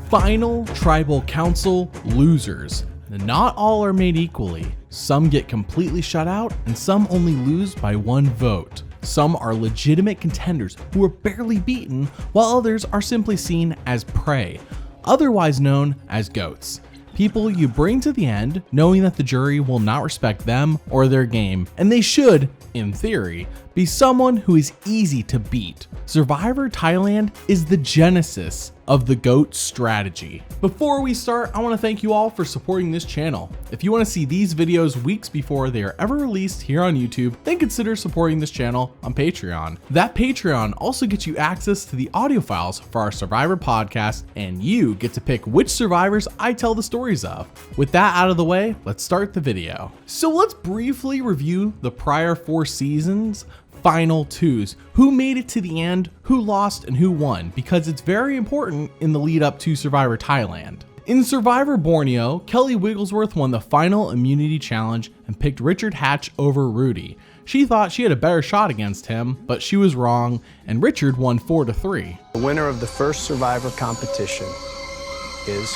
Final Tribal Council losers. Not all are made equally. Some get completely shut out and some only lose by 1 vote. Some are legitimate contenders who are barely beaten, while others are simply seen as prey, otherwise known as goats. People you bring to the end knowing that the jury will not respect them or their game, and they should, in theory, be someone who is easy to beat. Survivor Thailand is the genesis of the GOAT strategy. Before we start, I want to thank you all for supporting this channel. If you want to see these videos weeks before they are ever released here on YouTube, then consider supporting this channel on Patreon. That Patreon also gets you access to the audio files for our Survivor podcast, and you get to pick which survivors I tell the stories of. With that out of the way, let's start the video. So let's briefly review the prior 4 seasons final twos, who made it to the end, who lost, and who won, because it's very important in the lead up to Survivor Thailand. In Survivor Borneo, Kelly Wigglesworth won the final immunity challenge and picked Richard Hatch over Rudy. She thought she had a better shot against him, but she was wrong, and Richard won 4-3. The winner of the first Survivor competition is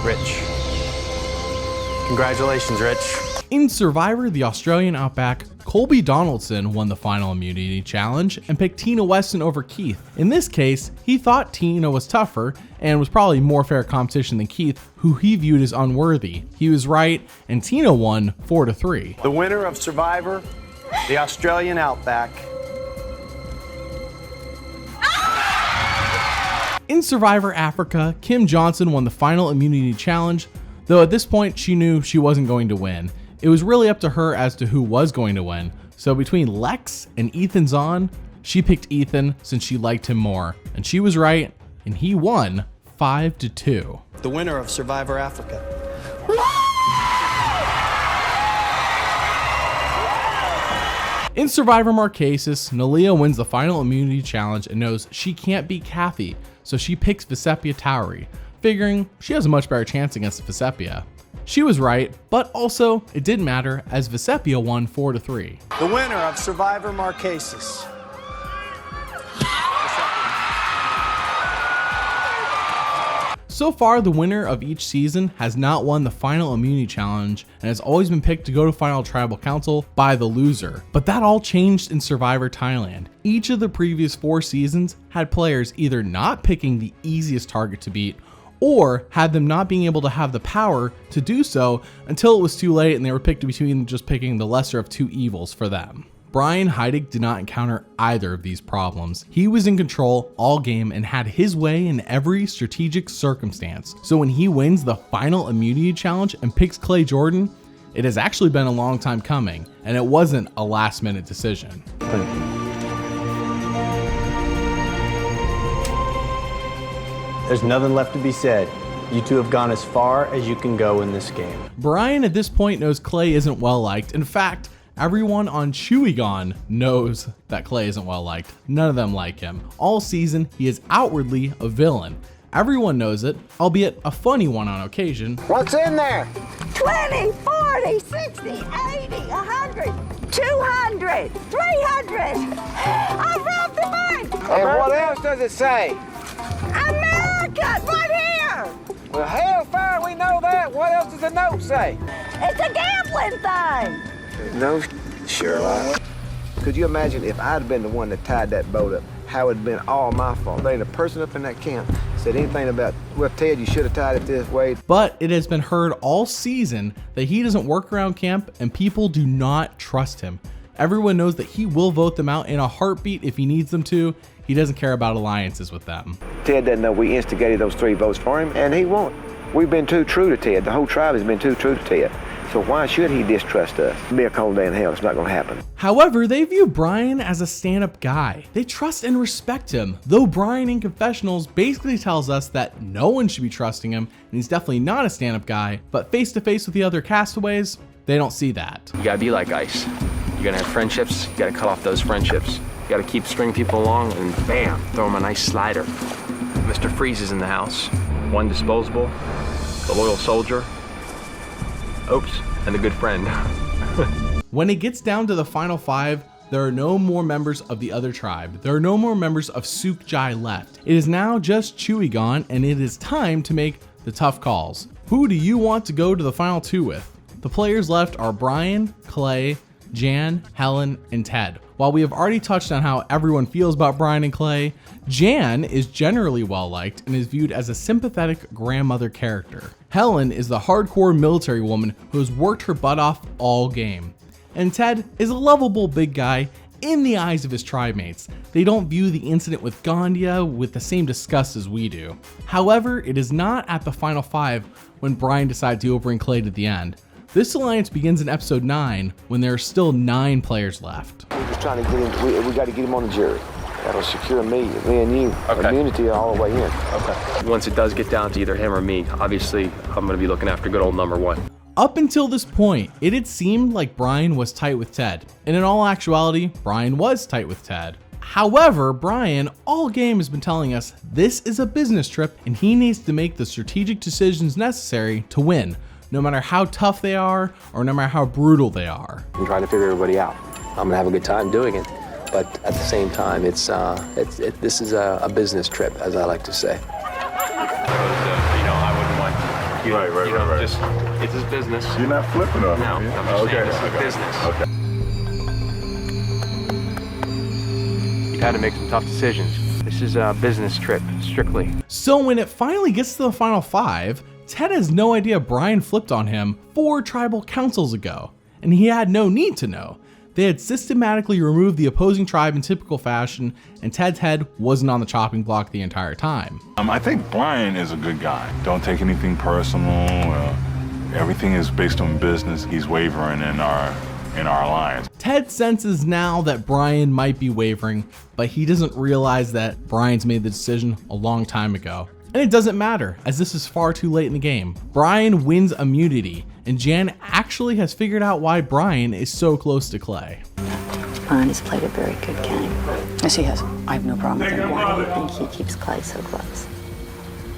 Rich. Congratulations, Rich. In Survivor the Australian Outback, Colby Donaldson won the final immunity challenge and picked Tina Weston over Keith. In this case, he thought Tina was tougher and was probably more fair competition than Keith, who he viewed as unworthy. He was right, and Tina won 4-3. The winner of Survivor, the Australian Outback. In Survivor Africa, Kim Johnson won the final immunity challenge, though at this point she knew she wasn't going to win. It was really up to her as to who was going to win, so between Lex and Ethan Zahn, she picked Ethan since she liked him more, and she was right, and he won 5-2. The winner of Survivor Africa. In Survivor Marquesas, Nalia wins the final immunity challenge and knows she can't beat Kathy, so she picks Visepia Towery, figuring she has a much better chance against Visepia. She was right, but also it didn't matter as Visepia won 4-3. The winner of Survivor Marquesas. So far, the winner of each season has not won the final immunity challenge and has always been picked to go to final tribal council by the loser. But that all changed in Survivor Thailand. Each of the previous 4 seasons had players either not picking the easiest target to beat or had them not being able to have the power to do so until it was too late and they were picked between just picking the lesser of 2 evils for them. Brian Haiduk did not encounter either of these problems. He was in control all game and had his way in every strategic circumstance. So when he wins the final immunity challenge and picks Clay Jordan, it has actually been a long time coming, and it wasn't a last minute decision. There's nothing left to be said. You two have gone as far as you can go in this game. Brian at this point knows Clay isn't well liked. In fact, everyone on Chewegon knows that Clay isn't well liked. None of them like him. All season, he is outwardly a villain. Everyone knows it, albeit a funny one on occasion. What's in there? 20, 40, 60, 80, 100, 200, 300. I robbed the bank. And what else does it say? America, right here. Well, hellfire, we know that. What else does the note say? It's a gambling thing. No, Sherlock. Could you imagine if I'd been the one that tied that boat up, how it'd been all my fault? There ain't a person up in that camp said anything about, well, Ted, you should have tied it this way. But it has been heard all season that he doesn't work around camp and people do not trust him. Everyone knows that he will vote them out in a heartbeat if he needs them to. He doesn't care about alliances with them. Ted doesn't know we instigated those 3 votes for him, and he won't. We've been too true to Ted. The whole tribe has been too true to Ted. So why should he distrust us? It'll be a cold day in hell. It's not going to happen. However, they view Brian as a stand-up guy. They trust and respect him, though Brian in confessionals basically tells us that no one should be trusting him, and he's definitely not a stand-up guy, but face-to-face with the other castaways, they don't see that. You gotta be like ice. You're gonna have friendships, you gotta cut off those friendships. You gotta keep stringing people along and bam, throw them a nice slider. Mr. Freeze is in the house. One disposable, the loyal soldier, oops, and the good friend. When it gets down to the final 5, there are no more members of the other tribe. There are no more members of Suk Jai left. It is now just ChuiGon, and it is time to make the tough calls. Who do you want to go to the final 2 with? The players left are Brian, Clay, Jan, Helen, and Ted. While we have already touched on how everyone feels about Brian and Clay, Jan is generally well liked and is viewed as a sympathetic grandmother character. Helen is the hardcore military woman who has worked her butt off all game. And Ted is a lovable big guy in the eyes of his tribe mates. They don't view the incident with Gandia with the same disgust as we do. However, it is not at the final 5 when Brian decides to bring Clay to the end. This alliance begins in episode 9 when there are still 9 players left. We're just trying to get him, we got to get him on the jury. That'll secure me and you, immunity all the way in. Okay. Once it does get down to either him or me, obviously I'm going to be looking after good old number 1. Up until this point, it had seemed like Brian was tight with Ted, and in all actuality, Brian was tight with Ted. However, Brian all game has been telling us this is a business trip and he needs to make the strategic decisions necessary to win, no matter how tough they are or no matter how brutal they are. I'm trying to figure everybody out. I'm going to have a good time doing it, but at the same time, this is a business trip, as I like to say. I wouldn't want right. Just, it's his business. You're not flipping on No, me. I'm just saying this is business. Okay. You've had to make some tough decisions. This is a business trip, strictly. So when it finally gets to the final 5, Ted has no idea Brian flipped on him 4 tribal councils ago, and he had no need to know. They had systematically removed the opposing tribe in typical fashion, and Ted's head wasn't on the chopping block the entire time. I think Brian is a good guy. Don't take anything personal. Everything is based on business. He's wavering in our alliance. Ted senses now that Brian might be wavering, but he doesn't realize that Brian's made the decision a long time ago. And it doesn't matter, as this is far too late in the game. Brian wins immunity, and Jan actually has figured out why Brian is so close to Clay. Brian has played a very good game. Yes, he has. I have no problem with him. Why do you think he keeps Clay so close?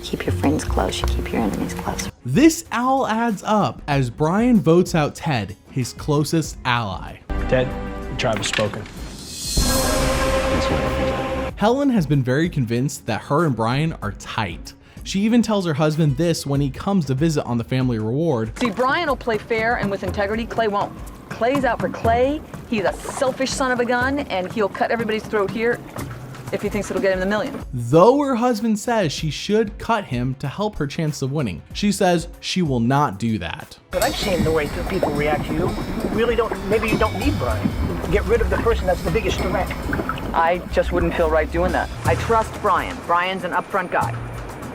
Keep your friends close, you keep your enemies close. This all adds up as Brian votes out Ted, his closest ally. Ted, the tribe has spoken. Helen has been very convinced that her and Brian are tight. She even tells her husband this when he comes to visit on the family reward. See, Brian will play fair and with integrity, Clay won't. Clay's out for Clay, he's a selfish son of a gun, and he'll cut everybody's throat here if he thinks it'll get him the million. Though her husband says she should cut him to help her chance of winning, she says she will not do that. But I've seen the way people react to you. Really don't, maybe you don't need Brian. Get rid of the person that's the biggest threat. I just wouldn't feel right doing that. I trust Brian. Brian's an upfront guy.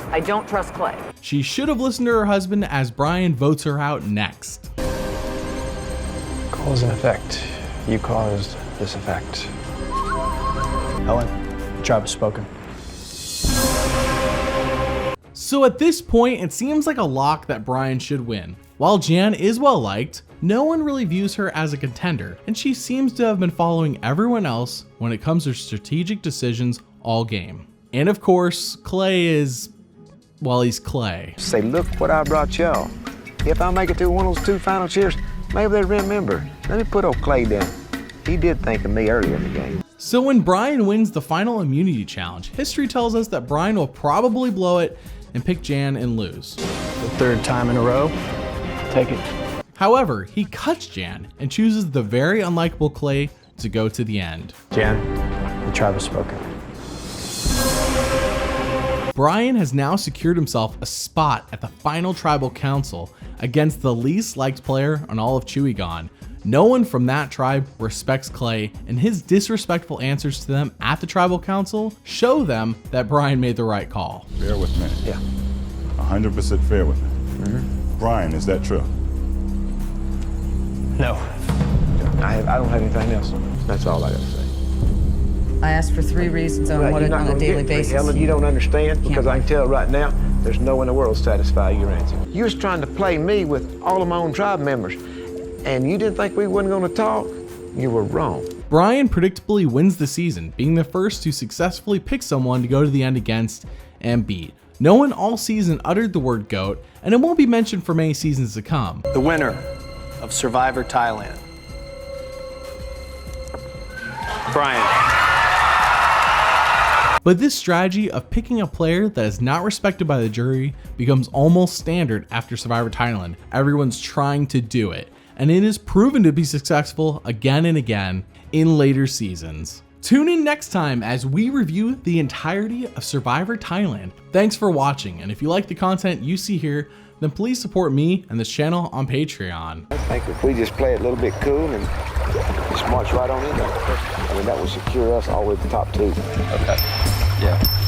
I don't trust Clay. She should have listened to her husband as Brian votes her out next. Cause and effect. You caused this effect. Helen, the tribe has spoken. So at this point, it seems like a lock that Brian should win. While Jan is well liked, no one really views her as a contender, and she seems to have been following everyone else when it comes to strategic decisions all game. And of course, Clay is, well, he's Clay. Say, look what I brought y'all. If I make it to one of those 2 final cheers, maybe they remember. Let me put old Clay down. He did think of me earlier in the game. So when Brian wins the final immunity challenge, history tells us that Brian will probably blow it and pick Jan and lose. The 3rd time in a row. Take it. However, he cuts Jan and chooses the very unlikable Clay to go to the end. Jan, the tribe has spoken. Brian has now secured himself a spot at the final tribal council against the least liked player on all of ChuiGon. No one from that tribe respects Clay, and his disrespectful answers to them at the tribal council show them that Brian made the right call. Fair with me. Yeah. 100% fair with me. Brian, is that true? No. I don't have anything else. That's all I got to say. I asked for 3 reasons on You're not on a gonna daily get me, basis. Helen, you don't understand, because I can tell right now, there's no one in the world satisfy your answer. You was trying to play me with all of my own tribe members, and you didn't think we wasn't going to talk? You were wrong. Brian predictably wins the season, being the first to successfully pick someone to go to the end against and beat. No one all season uttered the word GOAT, and it won't be mentioned for many seasons to come. The winner of Survivor Thailand Brian. But this strategy of picking a player that is not respected by the jury becomes almost standard after Survivor Thailand. Everyone's trying to do it, and it is proven to be successful again and again in later seasons. Tune in next time as we review the entirety of Survivor Thailand. Thanks for watching, and if you like the content you see here, then please support me and this channel on Patreon. I think if we just play it a little bit cool and just march right on in there, I mean, that will secure us all the way to the top 2. Okay. Yeah.